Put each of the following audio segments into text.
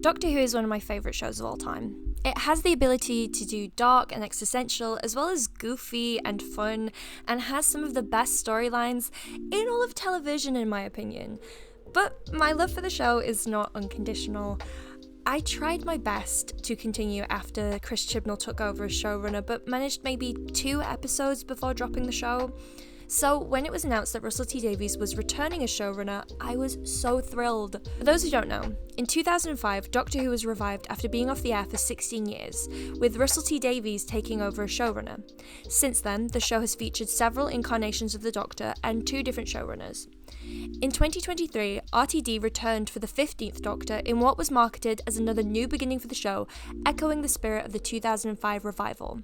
Doctor Who is one of my favourite shows of all time. It has the ability to do dark and existential as well as goofy and fun, and has some of the best storylines in all of television in my opinion. But my love for the show is not unconditional. I tried my best to continue after Chris Chibnall took over as showrunner, but managed maybe 2 episodes before dropping the show. So when it was announced that Russell T Davies was returning as showrunner, I was so thrilled. For those who don't know, in 2005, Doctor Who was revived after being off the air for 16 years, with Russell T Davies taking over as showrunner. Since then, the show has featured several incarnations of the Doctor and 2 different showrunners. In 2023, RTD returned for the 15th Doctor in what was marketed as another new beginning for the show, echoing the spirit of the 2005 revival.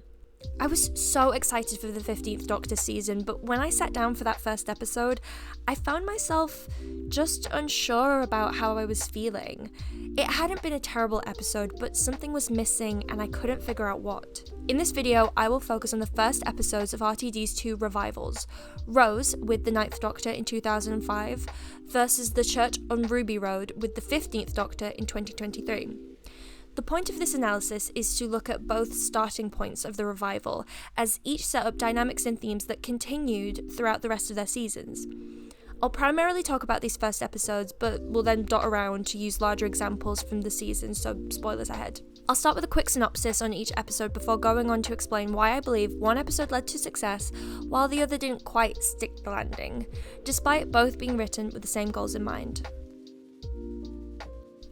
I was so excited for the 15th Doctor season, but when I sat down for that first episode, I found myself just unsure about how I was feeling. It hadn't been a terrible episode, but something was missing and I couldn't figure out what. In this video, I will focus on the first episodes of RTD's 2 revivals, Rose with the 9th Doctor in 2005 versus The Church on Ruby Road with the 15th Doctor in 2023. The point of this analysis is to look at both starting points of the revival, as each set up dynamics and themes that continued throughout the rest of their seasons. I'll primarily talk about these first episodes, but will then dot around to use larger examples from the season, so spoilers ahead. I'll start with a quick synopsis on each episode before going on to explain why I believe one episode led to success, while the other didn't quite stick the landing, despite both being written with the same goals in mind.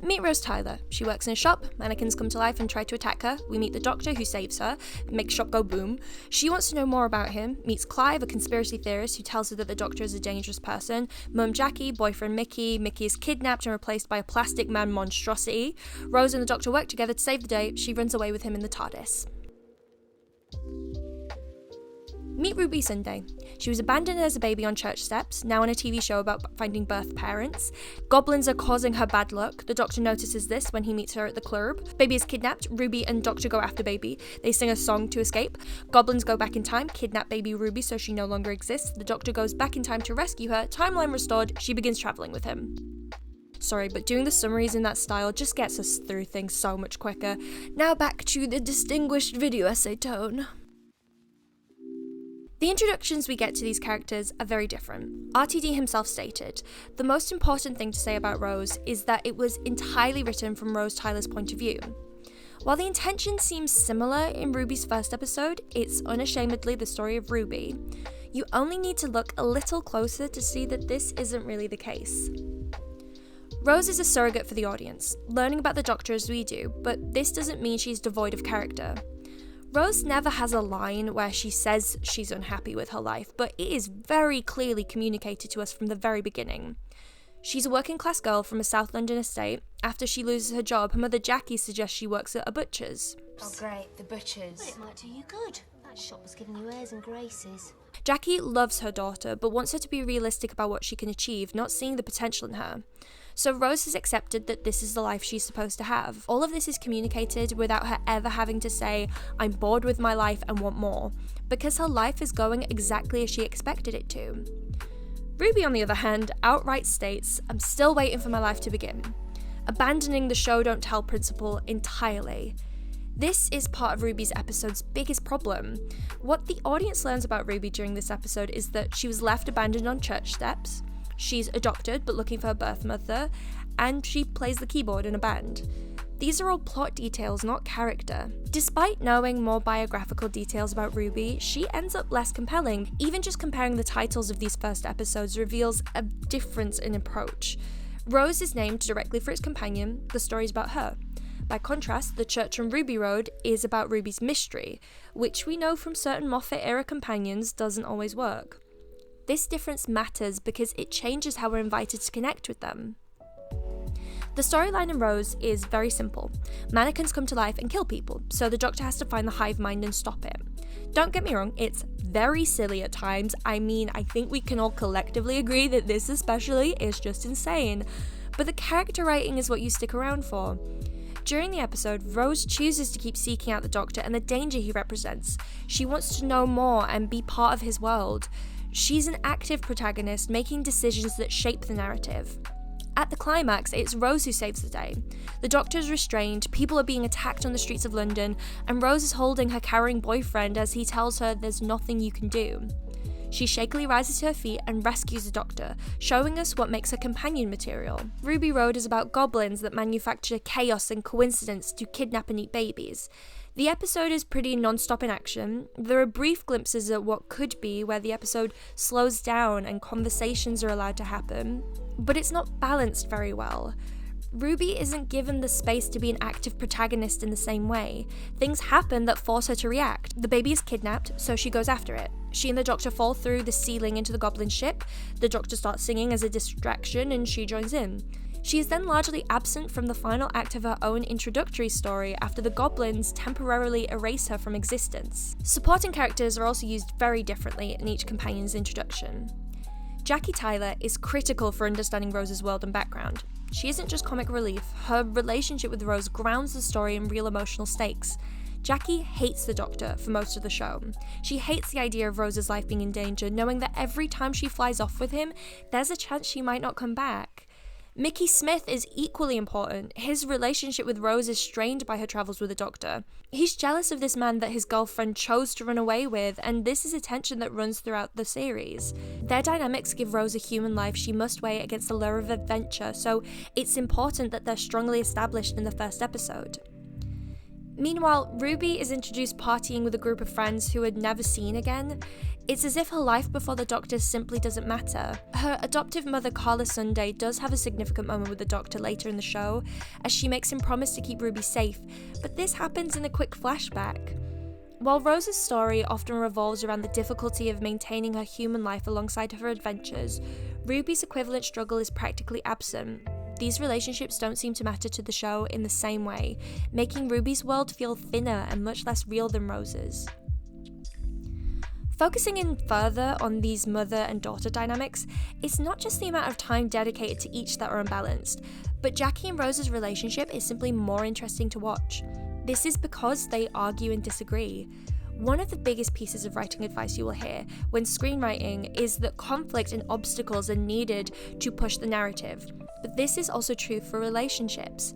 Meet Rose Tyler. She works in a shop, mannequins come to life and try to attack her. We meet the Doctor, who saves her, makes shop go boom. She wants to know more about him, meets Clive, a conspiracy theorist who tells her that the Doctor is a dangerous person, Mum Jackie, boyfriend Mickey is kidnapped and replaced by a plastic man monstrosity. Rose and the Doctor work together to save the day. She runs away with him in the TARDIS. Meet Ruby Sunday. She was abandoned as a baby on church steps, now on a TV show about finding birth parents. Goblins are causing her bad luck. The Doctor notices this when he meets her at the club. Baby is kidnapped. Ruby and Doctor go after Baby. They sing a song to escape. Goblins go back in time, kidnap baby Ruby so she no longer exists. The Doctor goes back in time to rescue her. Timeline restored. She begins travelling with him. Sorry, but doing the summaries in that style just gets us through things so much quicker. Now back to the distinguished video essay tone. The introductions we get to these characters are very different. RTD himself stated, "The most important thing to say about Rose is that it was entirely written from Rose Tyler's point of view." While the intention seems similar in Ruby's first episode, it's unashamedly the story of Ruby. You only need to look a little closer to see that this isn't really the case. Rose is a surrogate for the audience, learning about the Doctor as we do, but this doesn't mean she's devoid of character. Rose never has a line where she says she's unhappy with her life, but it is very clearly communicated to us from the very beginning. She's a working class girl from a South London estate. After she loses her job, her mother Jackie suggests she works at a butcher's. Oh great, the butcher's. Well, it might do you good. That shop was giving you airs and graces. Jackie loves her daughter, but wants her to be realistic about what she can achieve, not seeing the potential in her. So Rose has accepted that this is the life she's supposed to have. All of this is communicated without her ever having to say, "I'm bored with my life and want more," because her life is going exactly as she expected it to. Ruby, on the other hand, outright states, "I'm still waiting for my life to begin," abandoning the show don't tell principle entirely. This is part of Ruby's episode's biggest problem. What the audience learns about Ruby during this episode is that she was left abandoned on church steps, she's adopted but looking for her birth mother, and she plays the keyboard in a band. These are all plot details, not character. Despite knowing more biographical details about Ruby, she ends up less compelling. Even just comparing the titles of these first episodes reveals a difference in approach. Rose is named directly for its companion, the story's about her. By contrast, The Church on Ruby Road is about Ruby's mystery, which we know from certain Moffat-era companions doesn't always work. This difference matters because it changes how we're invited to connect with them. The storyline in Rose is very simple. Mannequins come to life and kill people, so the Doctor has to find the hive mind and stop it. Don't get me wrong, it's very silly at times. I think we can all collectively agree that this especially is just insane. But the character writing is what you stick around for. During the episode, Rose chooses to keep seeking out the Doctor and the danger he represents. She wants to know more and be part of his world. She's an active protagonist, making decisions that shape the narrative. At the climax, it's Rose who saves the day. The doctor is restrained, people are being attacked on the streets of London, and Rose is holding her cowering boyfriend as he tells her there's nothing you can do. She shakily rises to her feet and rescues the doctor, showing us what makes her companion material. Ruby Road is about goblins that manufacture chaos and coincidence to kidnap and eat babies. The episode is pretty non-stop in action. There are brief glimpses at what could be, where the episode slows down and conversations are allowed to happen, but it's not balanced very well. Ruby isn't given the space to be an active protagonist in the same way. Things happen that force her to react. The baby is kidnapped, so she goes after it. She and the doctor fall through the ceiling into the goblin ship. The doctor starts singing as a distraction and she joins in. She is then largely absent from the final act of her own introductory story after the goblins temporarily erase her from existence. Supporting characters are also used very differently in each companion's introduction. Jackie Tyler is critical for understanding Rose's world and background. She isn't just comic relief, her relationship with Rose grounds the story in real emotional stakes. Jackie hates the Doctor for most of the show. She hates the idea of Rose's life being in danger, knowing that every time she flies off with him, there's a chance she might not come back. Mickey Smith is equally important. His relationship with Rose is strained by her travels with the Doctor. He's jealous of this man that his girlfriend chose to run away with, and this is a tension that runs throughout the series. Their dynamics give Rose a human life she must weigh against the lure of adventure, so it's important that they're strongly established in the first episode. Meanwhile, Ruby is introduced partying with a group of friends who had never seen again. It's as if her life before the Doctor simply doesn't matter. Her adoptive mother, Carla Sunday, does have a significant moment with the Doctor later in the show, as she makes him promise to keep Ruby safe, but this happens in a quick flashback. While Rose's story often revolves around the difficulty of maintaining her human life alongside her adventures, Ruby's equivalent struggle is practically absent. These relationships don't seem to matter to the show in the same way, making Ruby's world feel thinner and much less real than Rose's. Focusing in further on these mother and daughter dynamics, it's not just the amount of time dedicated to each that are unbalanced, but Jackie and Rose's relationship is simply more interesting to watch. This is because they argue and disagree. One of the biggest pieces of writing advice you will hear when screenwriting is that conflict and obstacles are needed to push the narrative, but this is also true for relationships.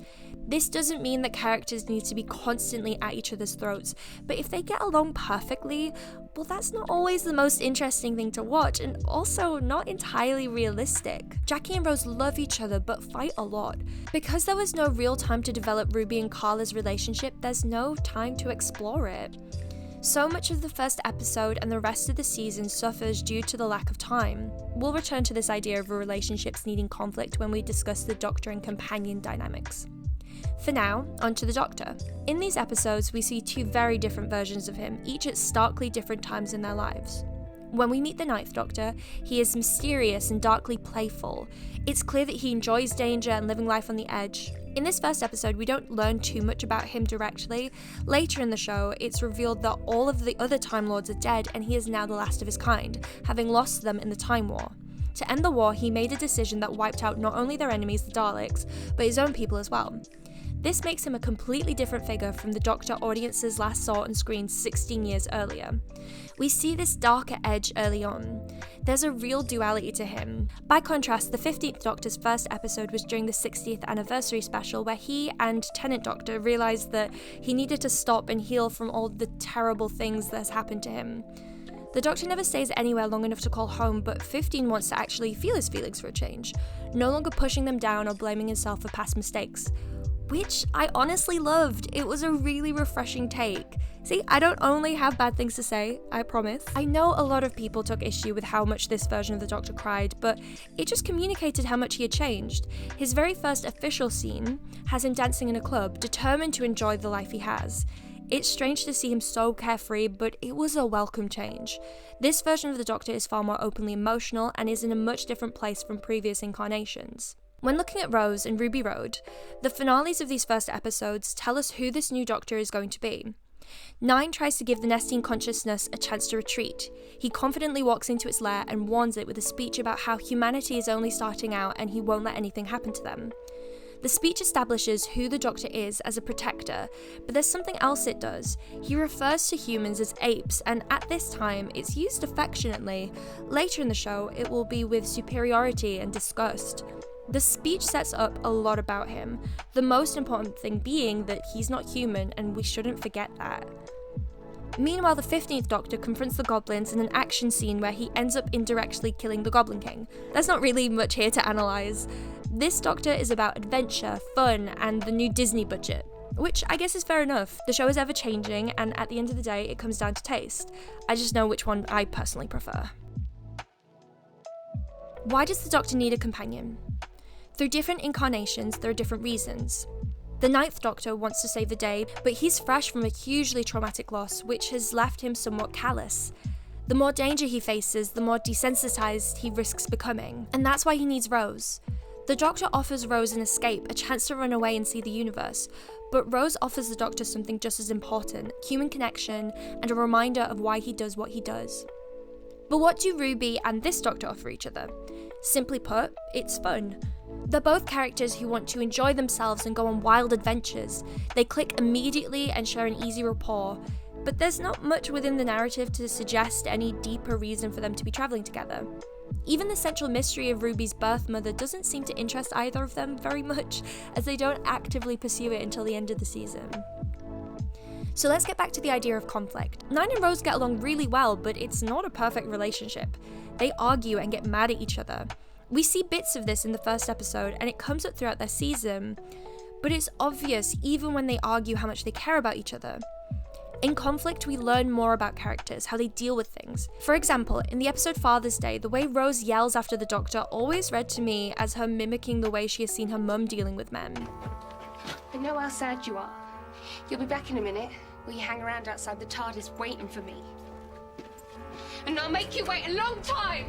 This doesn't mean that characters need to be constantly at each other's throats, but if they get along perfectly, well, that's not always the most interesting thing to watch, and also not entirely realistic. Jackie and Rose love each other but fight a lot. Because there was no real time to develop Ruby and Carla's relationship, there's no time to explore it. So much of the first episode and the rest of the season suffers due to the lack of time. We'll return to this idea of relationships needing conflict when we discuss the Doctor and companion dynamics. For now, onto the Doctor. In these episodes, we see two very different versions of him, each at starkly different times in their lives. When we meet the Ninth Doctor, he is mysterious and darkly playful. It's clear that he enjoys danger and living life on the edge. In this first episode, we don't learn too much about him directly. Later in the show, it's revealed that all of the other Time Lords are dead and he is now the last of his kind, having lost them in the Time War. To end the war, he made a decision that wiped out not only their enemies, the Daleks, but his own people as well. This makes him a completely different figure from the Doctor audiences last saw on screen 16 years earlier. We see this darker edge early on. There's a real duality to him. By contrast, the 15th Doctor's first episode was during the 60th anniversary special, where he and Tenant Doctor realised that he needed to stop and heal from all the terrible things that has happened to him. The Doctor never stays anywhere long enough to call home, but 15 wants to actually feel his feelings for a change, no longer pushing them down or blaming himself for past mistakes. Which I honestly loved. It was a really refreshing take. See, I don't only have bad things to say, I promise. I know a lot of people took issue with how much this version of the Doctor cried, but it just communicated how much he had changed. His very first official scene has him dancing in a club, determined to enjoy the life he has. It's strange to see him so carefree, but it was a welcome change. This version of the Doctor is far more openly emotional and is in a much different place from previous incarnations. When looking at Rose and Ruby Road, the finales of these first episodes tell us who this new Doctor is going to be. 9 tries to give the Nestine consciousness a chance to retreat. He confidently walks into its lair and warns it with a speech about how humanity is only starting out and he won't let anything happen to them. The speech establishes who the Doctor is as a protector, but there's something else it does. He refers to humans as apes, and at this time, it's used affectionately. Later in the show, it will be with superiority and disgust. The speech sets up a lot about him, the most important thing being that he's not human and we shouldn't forget that. Meanwhile, the 15th Doctor confronts the goblins in an action scene where he ends up indirectly killing the Goblin King. There's not really much here to analyse. This Doctor is about adventure, fun, and the new Disney budget, which I guess is fair enough. The show is ever changing, and at the end of the day, it comes down to taste. I just know which one I personally prefer. Why does the Doctor need a companion? Through different incarnations, there are different reasons. The 9th Doctor wants to save the day, but he's fresh from a hugely traumatic loss, which has left him somewhat callous. The more danger he faces, the more desensitized he risks becoming, and that's why he needs Rose. The Doctor offers Rose an escape, a chance to run away and see the universe, but Rose offers the Doctor something just as important, human connection, and a reminder of why he does what he does. But what do Ruby and this Doctor offer each other? Simply put, it's fun. They're both characters who want to enjoy themselves and go on wild adventures. They click immediately and share an easy rapport, but there's not much within the narrative to suggest any deeper reason for them to be travelling together. Even the central mystery of Ruby's birth mother doesn't seem to interest either of them very much, as they don't actively pursue it until the end of the season. So let's get back to the idea of conflict. 9 and Rose get along really well, but it's not a perfect relationship. They argue and get mad at each other. We see bits of this in the first episode, and it comes up throughout their season, but it's obvious even when they argue how much they care about each other. In conflict, we learn more about characters, how they deal with things. For example, in the episode Father's Day, the way Rose yells after the Doctor always read to me as her mimicking the way she has seen her mum dealing with men. I know how sad you are. You'll be back in a minute. Will you hang around outside the TARDIS waiting for me? And I'll make you wait a long time!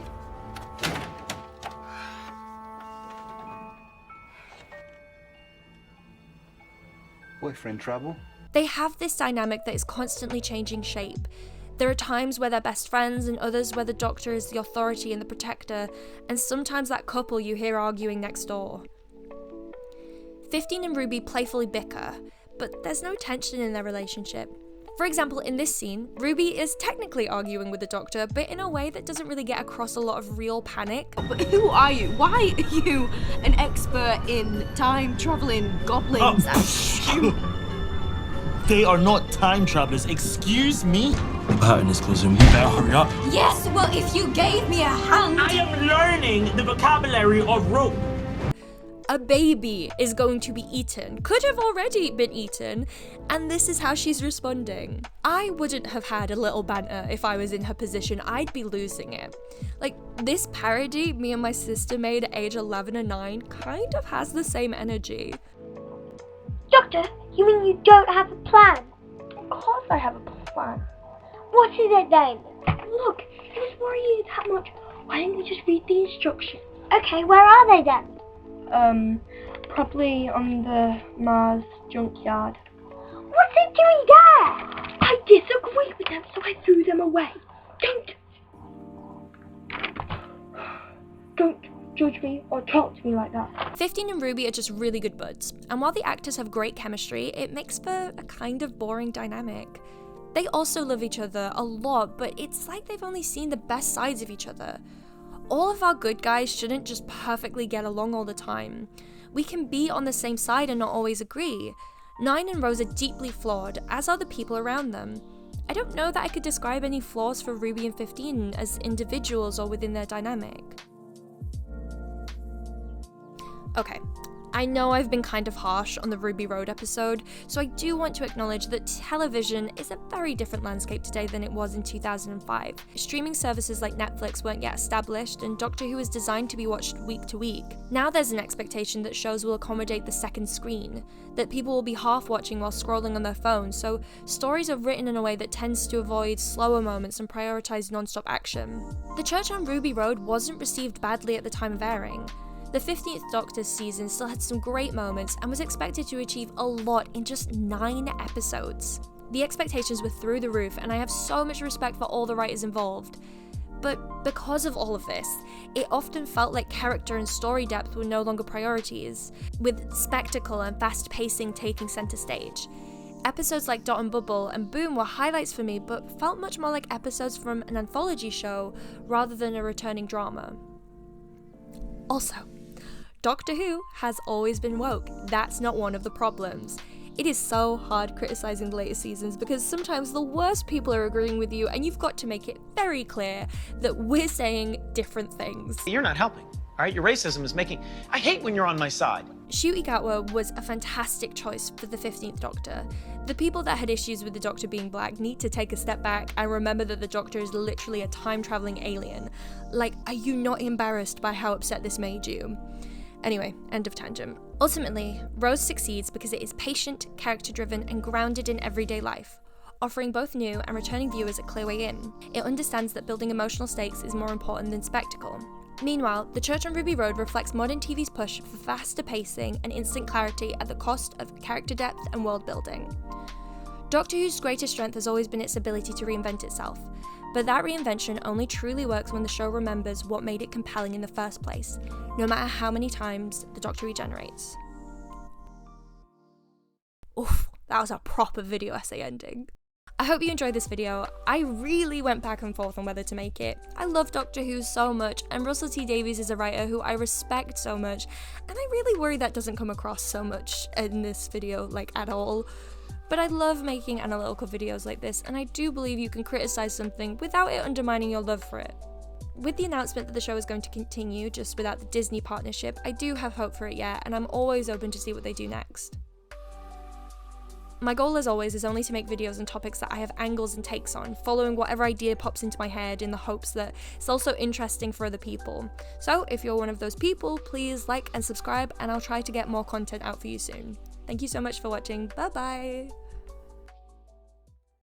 Boyfriend trouble? They have this dynamic that is constantly changing shape. There are times where they're best friends and others where the Doctor is the authority and the protector, and sometimes that couple you hear arguing next door. 15 and Ruby playfully bicker, but there's no tension in their relationship. For example, in this scene, Ruby is technically arguing with the Doctor, but in a way that doesn't really get across a lot of real panic. But who are you? Why are you an expert in time-traveling goblins? They are not time travelers, excuse me? The pattern is causing you better hurry up. Yes, well, if you gave me a hand. I am learning the vocabulary of rope. A baby is going to be eaten, could have already been eaten, and this is how she's responding. I wouldn't have had a little banter if I was in her position. I'd be losing it. Like, this parody me and my sister made at age 11 and 9 kind of has the same energy. Doctor, you mean you don't have a plan? Of course I have a plan. What is it then? Look, if it's worrying you that much, why don't you just read the instructions? Okay, where are they then? Probably on the Mars junkyard. What's it doing there? I disagree with them, so I threw them away. Don't judge me or talk to me like that. 15 and Ruby are just really good buds, and while the actors have great chemistry, it makes for a kind of boring dynamic. They also love each other a lot, but it's like they've only seen the best sides of each other. All of our good guys shouldn't just perfectly get along all the time. We can be on the same side and not always agree. 9 and Rose are deeply flawed, as are the people around them. I don't know that I could describe any flaws for Ruby and 15 as individuals or within their dynamic. Okay, I know I've been kind of harsh on the Ruby Road episode, so I do want to acknowledge that television is a very different landscape today than it was in 2005. Streaming services like Netflix weren't yet established, and Doctor Who was designed to be watched week to week. Now there's an expectation that shows will accommodate the second screen, that people will be half watching while scrolling on their phones, so stories are written in a way that tends to avoid slower moments and prioritise non-stop action. The Church on Ruby Road wasn't received badly at the time of airing. The 15th Doctor's season still had some great moments and was expected to achieve a lot in just 9 episodes. The expectations were through the roof, and I have so much respect for all the writers involved. But because of all of this, it often felt like character and story depth were no longer priorities, with spectacle and fast pacing taking centre stage. Episodes like Dot and Bubble and Boom were highlights for me, but felt much more like episodes from an anthology show rather than a returning drama. Also, Doctor Who has always been woke. That's not one of the problems. It is so hard criticizing the later seasons because sometimes the worst people are agreeing with you and you've got to make it very clear that we're saying different things. You're not helping, all right? Your racism is making... I hate when you're on my side. Ncuti Gatwa was a fantastic choice for the 15th Doctor. The people that had issues with the Doctor being black need to take a step back and remember that the Doctor is literally a time-traveling alien. Like, are you not embarrassed by how upset this made you? Anyway, end of tangent. Ultimately, Rose succeeds because it is patient, character-driven, and grounded in everyday life, offering both new and returning viewers a clear way in. It understands that building emotional stakes is more important than spectacle. Meanwhile, The Church on Ruby Road reflects modern TV's push for faster pacing and instant clarity at the cost of character depth and world building. Doctor Who's greatest strength has always been its ability to reinvent itself, but that reinvention only truly works when the show remembers what made it compelling in the first place, no matter how many times the Doctor regenerates. Oof, that was a proper video essay ending. I hope you enjoyed this video. I really went back and forth on whether to make it. I love Doctor Who so much, and Russell T Davies is a writer who I respect so much, and I really worry that doesn't come across so much in this video, like at all. But I love making analytical videos like this, and I do believe you can criticize something without it undermining your love for it. With the announcement that the show is going to continue just without the Disney partnership, I do have hope for it yet, and I'm always open to see what they do next. My goal as always is only to make videos on topics that I have angles and takes on, following whatever idea pops into my head in the hopes that it's also interesting for other people. So if you're one of those people, please like and subscribe, and I'll try to get more content out for you soon. Thank you so much for watching. Bye bye!